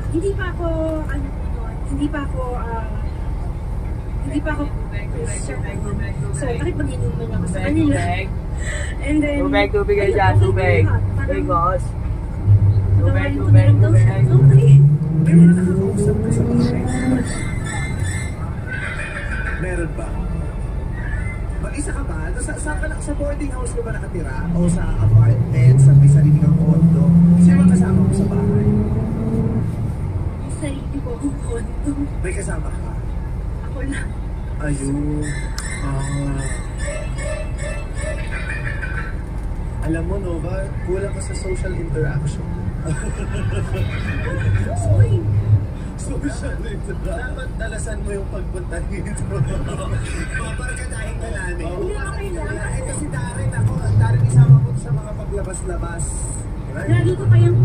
Hindi pa ako, hindi pa ako Christian. So, bakit mag-inuman ako sa kanila? And then, Tubig kayo dyan, tubig. Bigos. Tubig. Okay. May mga nakakausap ka sa bahay. Meron ba? Mag-isa ka ba? Sa boarding house ka ba nakatira? O sa apartment, sa may sarili kang condo? Sino ang kasama mo sa bahay? Yung sarili ko akong kondo. May kasama ka? Ako lang. Ayun. Alam mo, Nova, kulang ka sa social interaction. Uy! Social interaction. Dapat dalasan mo yung pagpunta dito. Paparkadahin ka namin. Hindi ako kailangan. Kasi Darren isama ko sa mga paglabas-labas. Lagi ko kayang